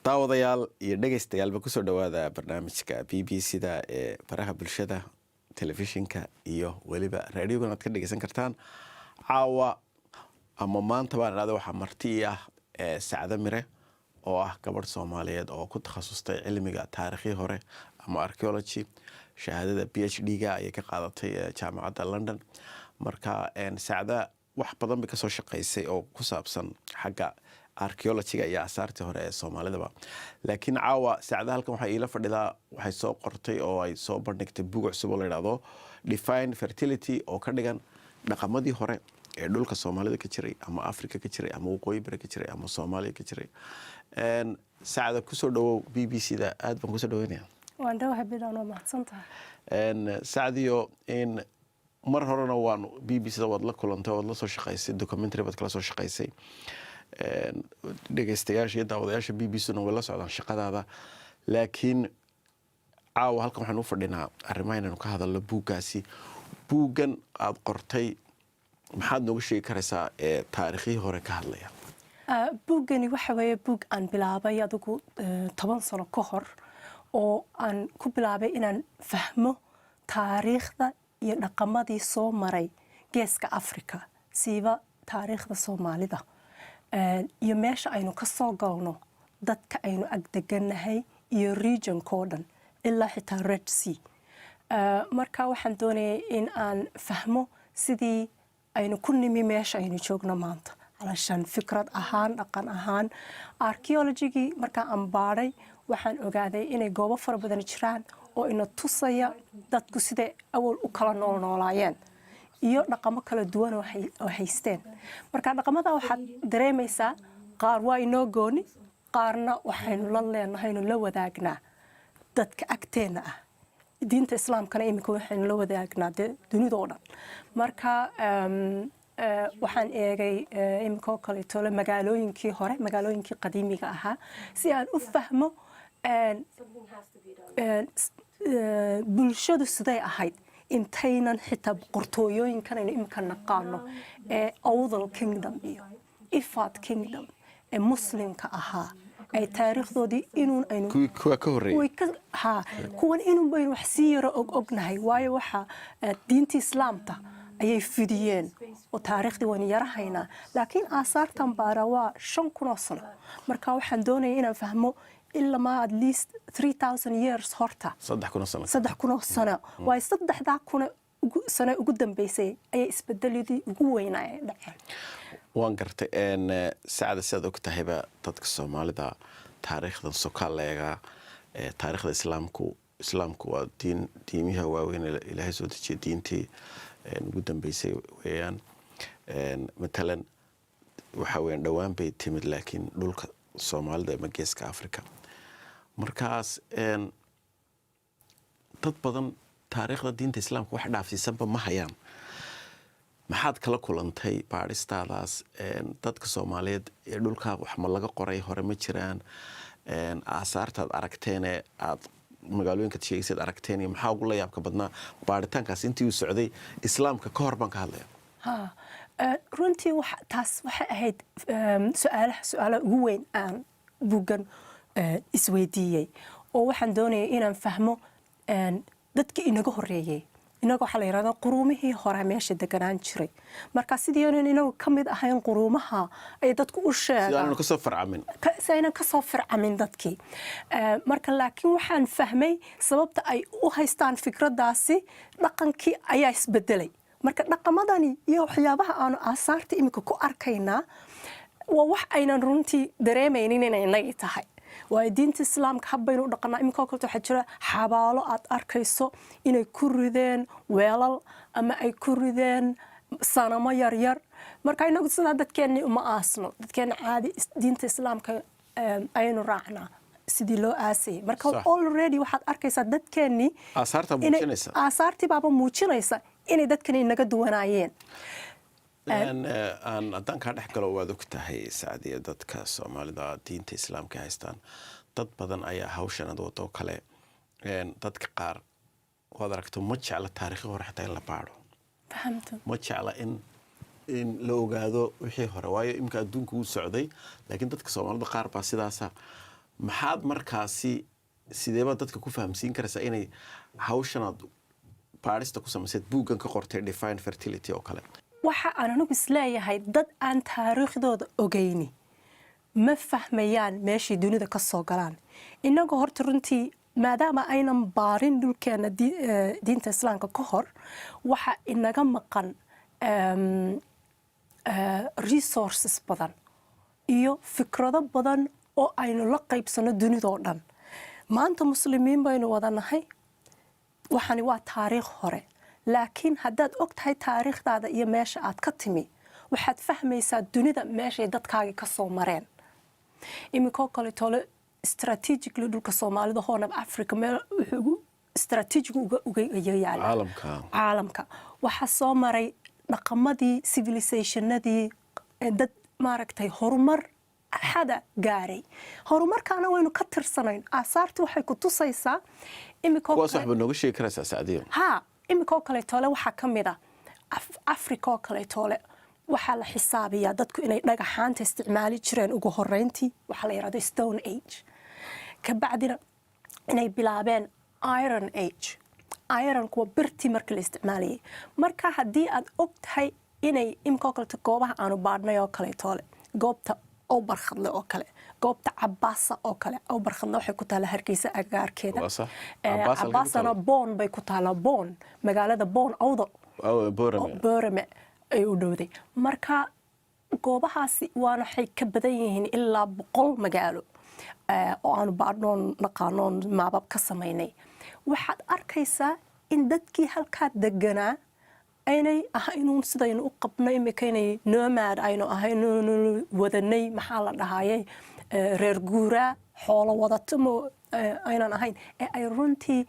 daawadayaal iyo dhageystayaal ku soo dhawaada barnaamijka BBC-da ee baraha bulshada telefishinka iyo waliba raadiyoga aad ka dhageysan kartaan caawa ama maanta baan raada waxa marti ah Saacada Mire oo ah gabadh Soomaaliyeed oo ku takhasustay cilmiga taariikhii hore ama archaeology shahaadada PhD-ga ay ka qaadatay jaamacadda London marka Saacada wax badan bay ka soo shaqeysay oo ku saabsan xagga archaeology-ga iyo asaartii hore ee Soomaalida laakiin caawa Saacada halkan waxa ila fadhidaa waxay soo qortay oo ay soo bandhigtay buug cusub oo la yiraahdo Define Fertility oo ka dhigan dhaqamadii hore ee dhulka Soomaalida ka jiray ama Afrika ka jiray ama waqooyi bari ka jiray ama Soomaaliya ka jiray Saacada ku soo dhawow BBC-da aad baan ku soo dhaweynayaa waan dhawahay bidaan oo mahadsantahay Saacadiyo in mar horena waan BBC-da wad la kulantay wad la soo shaqeysay documentary bad kala soo shaqeysay dhageystayaasha iyo daawadayaasha BBC-na wala socdaan shaqadaada laakiin caawa halkan waxaan u fadhinaa arrimaha inaan ka hadalno buuggaasi buuggan aad qortay maxaad nooga sheegi karaysaa ee taariikhii hore ka hadlaya buuggani waxa weeye buug aan bilaabay adigu 10 sano ka hor oo aan ku bilaabay inaan fahmo taariikhda iyo dhaqamadii soo maray geeska Afrika siiba taariikhda Soomaalida iyo meesha aynu ka soo galno dadka aynu agdeganahay iyo region koodan ilaa xitaa Red Sea marka waxaan doonayay in aan fahmo sidii aynu ku nimi meesha aynu joogno maanta alashan fikrad ahaan dhaqan ahaan archaeology marka aan baaray waxaan ogaaday inay goobo fara badan jiraan oo ina tusaya dadku sida awal u kala noolaayeen iyo dhaqamo kala duwan oo haysteen marka dhaqamada waxa dareemaysaa qaar waa inoo gooni qaarna waxaynu la leenahay la wadaagnaa dadka agteena ah diinta islaamkana imika waxaynu la wadaagnaa dunida oo dhan marka waxaan eegay imika kale tole magaalooyinkii hore magaalooyinkii qadiimiga ahaa si aan u fahmo bulshadu siday ahayd intaynan xitaa qortooyooyinkan aynu imika naqaano ee Awdal Kingdom iyo Ifat Kingdom ee muslimka ahaa ay taariikhdoodii inuu aynu kuwa ka horeeyay kuwan inuu baynu wax si yar ognahay waayo waxa diinta islaamta ayay fidiyeen oo taariikhdii waan yarahaynaa laakiin aasaartan baara waa 5,000 sano marka waxaan doonayaa inaan fahmo ilaa ma at least 3,000 years horta 3,000 sano way 3,000 sano ugu dambeysay ay isbedeladii ugu weynaa dhaceen waan gartay Saacada sida og tahayba dadka Soomaalida taariikhda Soomaaliga taariikhda islaamku waa diimiha waaweyn Ilaahay soo dejiyay diintii ugu dambeysay weeyaan matalan waxa weyn dhawaan bay timid laakiin dhulka Soomaalida ama geeska Afrika markaas dad badan taariikhda diinta islaamka wax dhaafsiisanba ma hayaan maxaad kala kulantay baaristaadaas dadka Soomaaliyeed ee dhulka wax ma laga qoray hore ma jiraan aasaartaad aragteen aad magaalooyinka sheegaysid aragteen iyo maxaa ugu la yaabka badnaa baaritaankaas intii uu socday islaamka ka hor baan ka hadlayaa runtii taas waxay ahayd su'aalaha ugu weyn aan buuggan isweydiiyay oo waxaan doonayay inaan fahmo dadka inaga horeeyay inaga waxa la yiraahdaa quruumihii hore meesha deganaan jiray marka sidii inagu kamid ahayn quruumaha ay dadku u sheegaan sayna ka soo farcamin dadkii marka laakiin waxaan fahmay sababta ay u haystaan fikradaasi dhaqankii ayaa isbedelay marka dhaqamadani iyo waxyaabaha aan aasaarta imika ku arkaynaa waa wax aynan runtii dareemaynin inay inaga tahay waa diinta islaamka habbaynu dhaqanaa imika kale waxa jira xabaalo aad arkayso inay ku rideen weelal ama ay ku rideen sanamo yar marka inagu sida dadkeenni uma aasno dadkeenna caadi diinta islaamka aynu raacnaa sidii loo aasay marka already waxaad arkaysaa dadkeenni aasaartii baaba muujinaysa inay dadkani naga duwanaayeen haddaan kaa dhex galo waad og tahay Saacadiya dadka Soomaalida diinta islaamka haystaan dad badan ayaa hawshan waddo kale dadka qaar waad aragto ma jecla taariikhii hore xitaa in la baaro fahamto ma jecla in la ogaado wixii hore waayo imka adduunku uu socday laakiin dadka Soomaalida qaar baa sidaas maxaad markaasi sideeba dadka ku fahamsiin karaysaa inay hawshanaad baarista ku samayseed buuggan ka qortay define fertility oo kale waxa aan anigu isleeyahay dad aan taariikhdooda ogeyni ma fahmayaan meeshii dunida ka soo galaan inagoo horta runtii maadaama aynan baarin dhulkeena diinta islaamka ka hor waxa inaga maqan resources badan iyo fikrado badan oo aynu la qaybsano dunidoo dhan maanta muslimiin baynu wada nahay waxani waa taariikh hore laakiin haddaad og tahay taariikhdaada iyo meesha aad ka timi waxaad fahmaysaa dunida meeshay dadkaagii ka soo mareen iminkoo kale tole strategically dhulka Soomaalida Horn of Africa meel wuxuu strategic uga yaala caalamka waxa soo maray dhaqamadii civilizationadii dad maaragtay horumar xada gaaray horumarkaana waynu ka tirsanayn aasaartu waxay ku tusaysaa iminkoo kuwaas waxba nooga sheegi karaysaa Saadiyo iminkoo kale tole waxa kamid ah Africa kale tole waxa la xisaabiyaa dadku inay dhagaxaanta isticmaali jireen ugu horeyntii waxa la yiraahdo stone age ka bacdina inay bilaabeen iron age iron kuwa birti marka la isticmaaliyay marka hadii aad og tahay inay iminkoo kale goobaha aanu baadhnay oo kale tole goobta oo barkhadle oo kale goobta cabaasa oo kale oo barkhadle waxay ku taala Hargeysa agaarkeeda cabaasana boon bay ku taala boon magaalada boon awdo boorame ay u dhowday marka goobahaasi waana waxay ka badan yihiin ilaa 100 magaalo oo aanu baadhnoon naqaanoon maabab ka samaynay waxaad arkaysaa in dadkii halkaa deganaa aynay ahaynuun sidaynu u qabno imika inay nomad aynu ahaynu wadanay maxaa la dhahayay reer guuraa xoolo wadatamo aynan ahayn ee ay runtii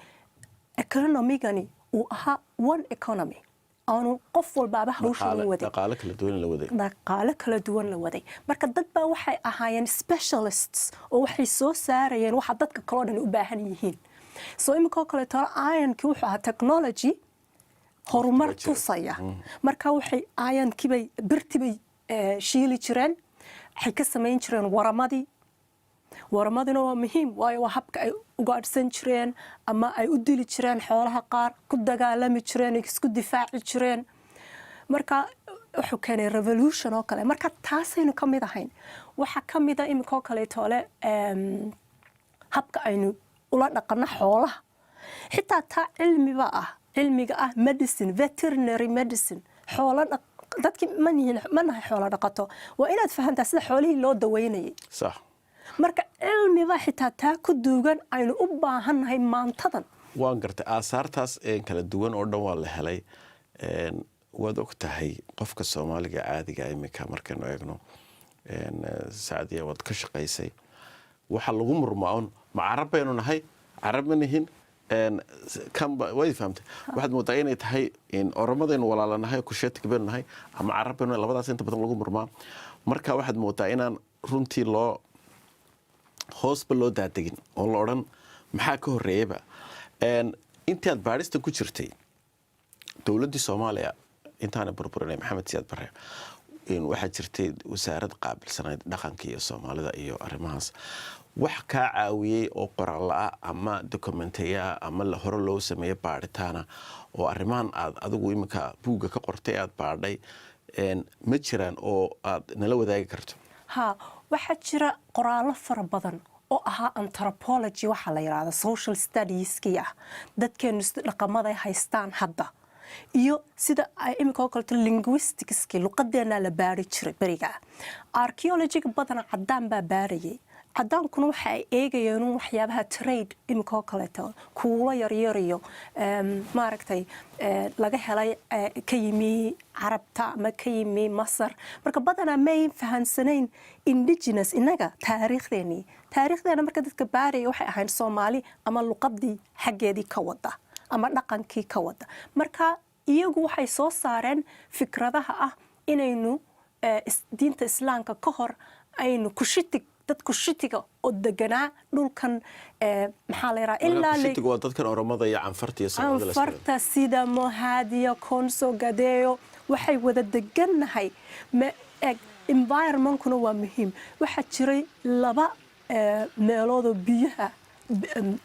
economigani uu ahaa one economy aanu qof walbaaba hawsha u waday dhaqaale kala duwan la waday marka dad baa waxay ahaayeen specialists oo waxay soo saarayeen waxa dadka kale oo dhan u baahan yihiin soo imika kale tolo iron-kii wuxuu ahaa technology horumar tusaya marka waxay iron-kii bay birti bay shiili jireen waxay ka samayn jireen waramadina waa muhiim waayo waa habka ay ugaadhsan jireen ama ay u dili jireen xoolaha qaar ku dagaalami jireen isku difaaci jireen marka wuxuu keenay revolution oo kale marka taasaynu ka mid ahayn waxa ka mid ah iminkoo kale tole habka aynu ula dhaqano xoolaha xitaa taa cilmiga ah medicine veterinary medicine xoolaha dadkii ma nahay xoolo dhaqato waa inaad fahantaa sida xoolihii loo daweynayay sax marka cilmiga xitaa taa ku duugan aynu u baahannahay maantadan waan gartay aasaartaas kala duwan oo dhan waa la helay waad og tahay qofka Soomaaliga caadiga imika markaynu eegno Saadiya wad ka shaqaysay waxa lagu murmaan ma arab baynu nahay arab manihin kan way fahamtay waxaad moodaa inay tahay in Oromadaynu walaalanahay ku sheetiga baynu nahay ama arab baynu labadaas inta badan lagu murmaa marka waxaad moodaa inaan runtii loo hoosba loo daadegin oo la oran maxaa ka horeeyaba intii aad baarista ku jirtay dawladda Soomaaliya intaana burburinay Maxamed Siyaad Barre waxa jirtay wasaarad qaabilsanayd dhaqanka iyo Soomaalida iyo arrimahaas wax ka caawiyay oo qoraal ah ama documentaya ama la hore loo sameeyay baaritaana oo arrimahan aad adigu imika buugga ka qortay aad baadhay ma jiraan oo aad nala wadaagi karto waxa jira qoraalo fara badan oo ahaa anthropology waxa la yiraahdo social studies-kii dadkeenu dhaqamada haystaan hadda iyo sida ay imika kale linguistics-kii luqadeena la baari jiray bariga archaeology-ga badan cadaan baa baarayay cadaankuna waxa ay eegayeen waxyaabaha trade imika kale kuula yaryar iyo maaragtay laga helay ka yimi carabta ama ka yimi Masar marka badana may fahansanayn indigenous inaga taariikhdeena marka dadka baaraya waxay ahayn Soomaali ama luqadii xageedii ka wada ama dhaqankii ka wada marka iyagu waxay soo saareen fikradaha ah inaynu diinta islaamka ka hor aynu dadku shitiga oo deganaa dhulkan maxaa la yiraahdaa ilaa shitiga waa dadkan Oromada iyo Anfarta sida Mohadiya Konso Gadeyo waxay wada deganahay environment-kuna waa muhiim waxa jiray laba meelooda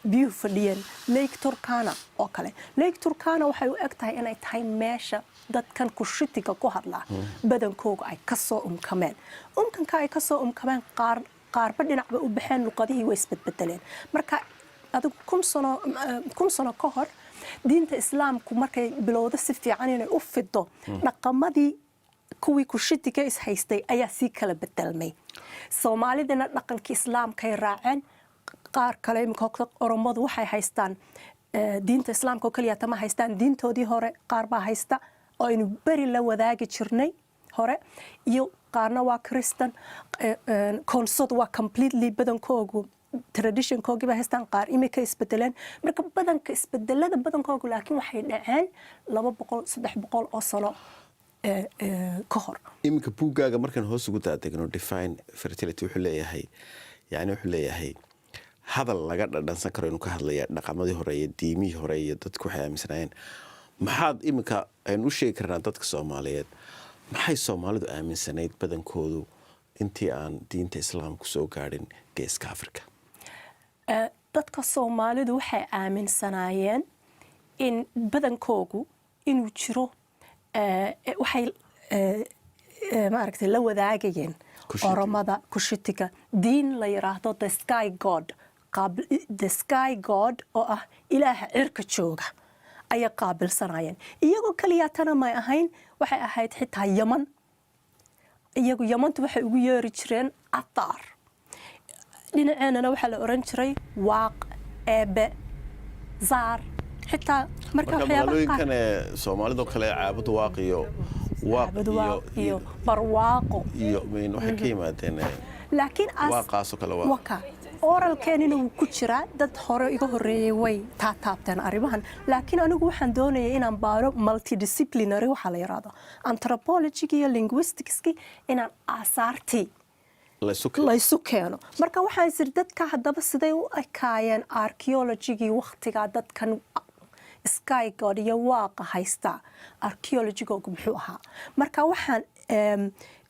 biyuhu fadhiyeen lake turkana oo kale lake turkana waxay u eg tahay inay tahay meesha dadkan kushitiga ku hadlaa badankooga ay ka soo umkameen umkanka ay ka soo umkameen qaarba dhinacba u baxeen luqadihii way isbedbedeleen marka adigu 1000 sano ka hor diinta islaamku markay bilowda si fiican inay u fido dhaqamadii kuwii kushitiga is haystay ayaa sii kala bedelmay Soomaalidana dhaqankii islaamkay raaceen qaar kale imika Oromadu waxay haystaan diinta islaamka oo kaliya tama haystaan diintoodii hore qaar baa haysta oo aynu bari la wadaagi jirnay hore iyo qaarna waa Kristan konsod waa completely badankoogu traditionkoogi ba haystaan qaar imika isbedeleen marka badanka isbedelada badankoogu laakiin waxay dhaceen 200-300 oo sano ka hor imika buugaaga markaan hoos ugu daadegno define fertility wuxuu leeyahay hadal laga dhadhansan karo inuu ka hadlaya dhaqamadii hore iyo diimihii hore iyo dadku waxay aaminsanaayeen maxaad imika aynu u sheegi karnaa dadka Soomaaliyeed maxay Soomaalidu aaminsanayd badankoodu intii aan diinta islaamku soo gaadhin geeska Afrika dadka Soomaalidu waxay aaminsanaayeen in badankoogu inuu jiro waxay maaragtay la wadaagayeen Oromada kushitiga diin la yiraahdo the sky god oo ah ilaaha cirka jooga ay qaabilsanayeen iyagoo kaliya tana ma ahayn waxay ahayd xitaa Yaman iyagu Yamantu waxay ugu yeeri jireen atar dhinaceena waxa la oran jiray waaq eebe zaar xitaa marka waxyaabaha Soomaalidu kale caabud waaq iyo barwaaqo iyo min waxa ka yimaadeen laakiin waaqaaso kale waa oralkeenina uu ku jira dad hore iga horeeyay way taabtaan arimahan laakiin anigu waxaan doonayaa inaan baaro multidisciplinary waxa la yiraahdo anthropology iyo linguistics inaan aasaartii la isu keeno marka waxaan sir dadka hadaba siday u ekaayeen archaeology waqtiga dadkan sky god iyo waaqa haysta archaeology-googu muxuu ahaa marka waxaan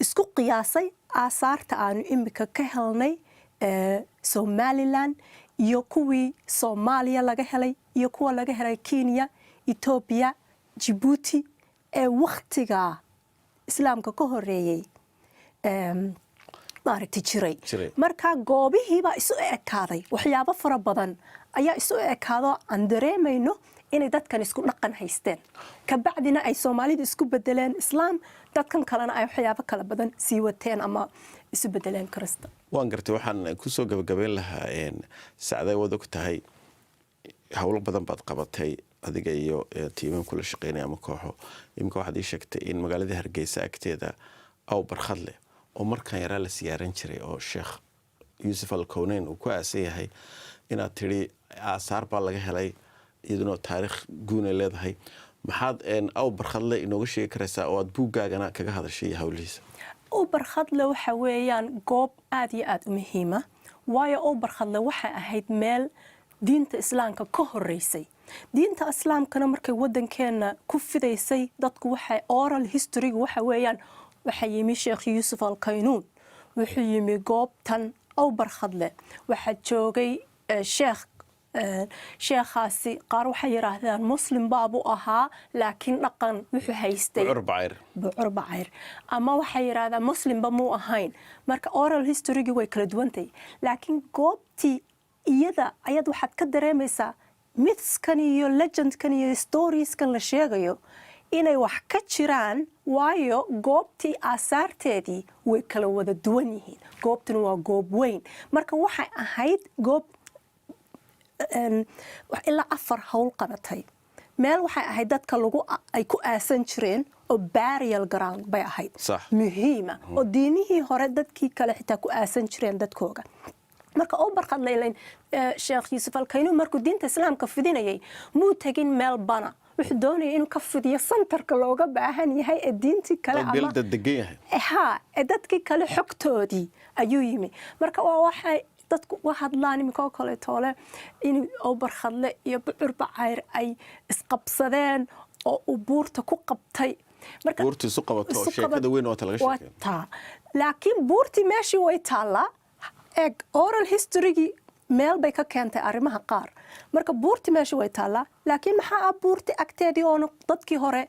isku qiyaasay aasaarta aanu imika ka helnay Somaaleen iyo kuwii Soomaaliya laga helay iyo kuwa laga helay Kenya Ethiopia Djibouti waqtiga islaamka ka horeeyay maaragtay jiray marka goobihiiba isu ekaaday waxyaabo fara badan ayaa isu ekaado aan dareemayno inay dadkan isku dhaqan haysteen ka bacdina ay Soomaalidu isku bedeleen islaam dadkan kalena ay waxyaabo kala badan sii wateen ama isu bedeleen Kirista waan gartay waxaan ku soo gabagabeyn lahaa sacday wada ku tahay hawl badan baad qabatay adiga iyo tiimam kula shaqeynaya ama kooxo imka waxaad ii sheegtay in magaalada Hargeysa agteeda aw barkhadle oo markaan yaraa la siyaaran jiray oo Sheekh Yusuf al-Kawnayn uu ku aasayahay inaad tiri aasaar baa laga helay iyaduna taariikh guun ay leedahay maxaad aw barkhadle inooga sheegi karaysaa oo aad buugaagana kaga hadashay hawlihiisa oo barkhadle waxa weeyaan goob aad iyo aad u muhiim ah waayo oo barkhadle waxa ahayd meel diinta islaamka ka horeysay diinta islaamkana markay wadankeena ku fidaysay dadku waxay oral history waxa weeyaan waxa yimi Sheekh Yusuf al-Kawnayn wuxuu yimi goobtan oo barkhadle waxa joogay sheekhaasi qaar waxay yiraahdaan muslim baabu ahaa laakiin dhaqan wuxuu haystay bucur bacayr ama waxay yiraahdaan muslimba muu ahayn marka oral history-gi way kala duwantay laakiin goobtii iyada ayad waxaad ka dareemaysaa mythskan iyo legendkan iyo storieskan la sheegayo inay wax ka jiraan waayo goobtii aasaarteedii way kala wada duwan yihiin goobtan waa goob weyn marka waxay ahayd goob ilaa 4 hawl qabatay meel waxay ahayd dadka ay ku aasan jireen oo burial ground bay ahayd muhiima oo diinihii hore dadkii kale xitaa ku aasan jireen dadkooga marka oo barkhadle Sheekh Yusuf al-Kawnayn markuu diinta islaamka fidinayay muu tagin meel bana wuxuu doonayay inuu ka fidiyo centerka looga baahan yahay ee diintii kale ama dadkii kale xogtoodii ayuu yimi marka waxay dadku hadlaan imika kale toole in oo barkhadle iyo bucur bacayr ay isqabsadeen oo u buurta ku qabtay marka buurtii isu qabato sheekada weyn oo talaga sheekay laakiin buurtii meeshii way taala eg oral historygii meel bay ka keentay arrimaha qaar marka buurti meesha way taallaa laakiin maxaa ah buurti agteedii oona dadkii hore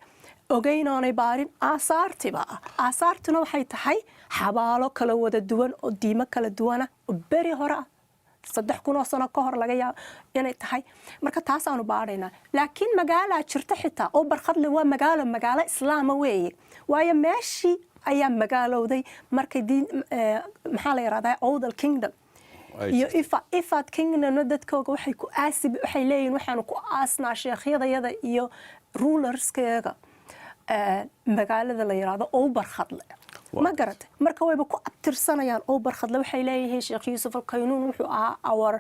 ogeyn oonay baarin aasaartiba ah aasaartuna waxay tahay xabaalo kala wada duwan oo diimo kala duwana oo beri hore ah 3,000 sano ka hor laga yaabo inay tahay marka taas aanu baadhaynaa laakiin magaalaa jirta xitaa oo barkhadle waa magaalo islaama weeye waayo meeshii ayaa magaalowday markay maxaa la yiraahdaa Oudal Kingdom iyo Ifad Kingdom dadkooga waxay leeyihiin waxaanu ku aasnaa sheekhyadayada iyo rulerskeega magaalada la yiraahdo oo barkhadle ma garatay marka wayba ku abtirsanayaan oo barkhadle waxay leeyihiin Sheekh Yuusuf al-Qaynuun wuxuu ahaa our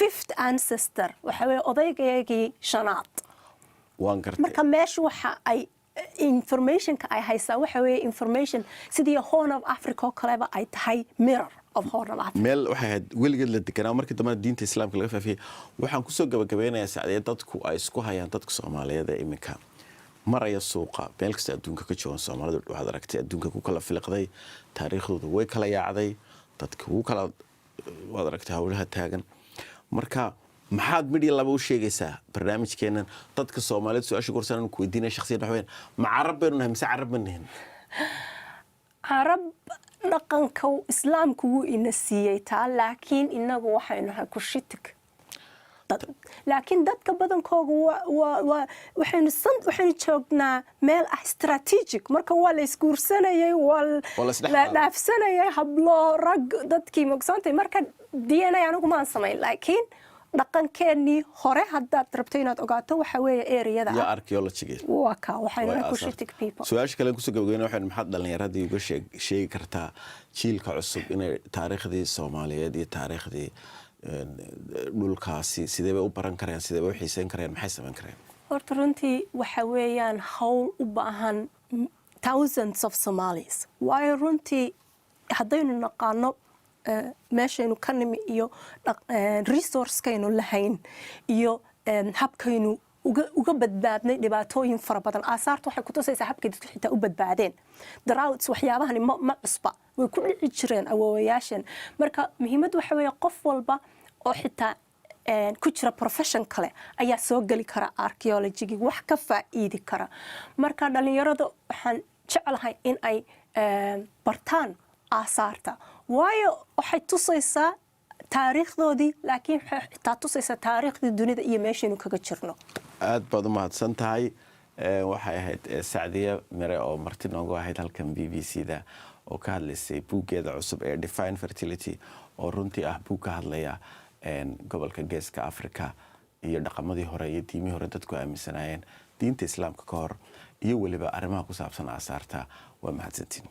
5th ancestor waxa weeye odaygeegii shanaad waan gartay marka meesha waxa ay informationka ay haysaa waxa weeye information sidii Horn of Africa oo kaleba ay tahay mirror of Horn of Africa meel waxay ahayd weligeed la deganaa markii dambe diinta islaamka laga faafiyay waxaan ku soo gabagabeynayaa saacadii dadku ay isku hayaan dadka Soomaaliyeed ee iminka maraya suuqa meel kasta adduunka ka joogan Soomaalidu waxaad aragtay adduunka ku kala filqday taariikhdooda way kala yaacday dadku u kala waad aragtay hawlaha taagan marka maxaad midii laba u sheegaysaa barnaamijkeenan dadka Soomaaliyeed su'aasha korsan ku weydiinay shakhsiyan waxweyn ma carab baynu nahay mise carab ma nihin carab dhaqanka islaamku wuu ina siiyay taa laakiin inagu waxaynu nahay ku shitig laakiin dadka badankooga waxaynu joognaa meel ah strategic marka waa la isguursanayay waa la dhaafsanayay hablo rag dadkii mogsantay marka DNA anigu maan samayn laakiin dhaqankeennii hore haddaad rabto inaad ogaato waxa weeye ereyada ya archaeology waa ka waxaynu ku shitig people su'aasha kale ku soo gabagabeyna waxaan maxaad dhalinyaradii uga sheegi kartaa jiilka cusub inay taariikhdii Soomaaliyeed iyo taariikhdii dhulkaasi sidee bay u baran kareen sidee bay u xiiseyn kareen maxay sameyn kareen horta runtii waxa weeyaan hawl u baahan thousands of Somalis waayo runtii haddaynu naqaano meeshaynu ka nimi iyo resource-kaynu lahayn iyo habkaynu uga badbaadnay dhibaatooyin fara badan aasaartu waxay ku tusaysaa habkay dadku xitaa u badbaadeen droughts waxyaabahani ma cusba way ku dhici jireen awoowayaashan marka muhiimad waxa weeye qof walba oo xitaa ku jira profession kale ayaa soo gali kara archaeology wax ka faa'iidi kara marka dhalinyarada waxaan jecelahay in ay bartaan aasaarta waayo waxay tusaysaa taariikhdoodii laakiin xitaa tusaysaa taariikhdii dunida iyo meeshaynu kaga jirno aad baad u mahadsan tahay waxay ahayd Sacdiya Mire oo marti noogu ahayd halkan BBC-da oo ka hadlaysay buuggeeda cusub ee Define Fertility oo runtii ah buug ka hadlaya gobolka Geeska Afrika iyo dhaqamadii hore iyo diimihii hore dadku aaminsanayeen diinta islaamka ka hor iyo waliba arrimaha ku saabsan aasaarta waa mahadsantiin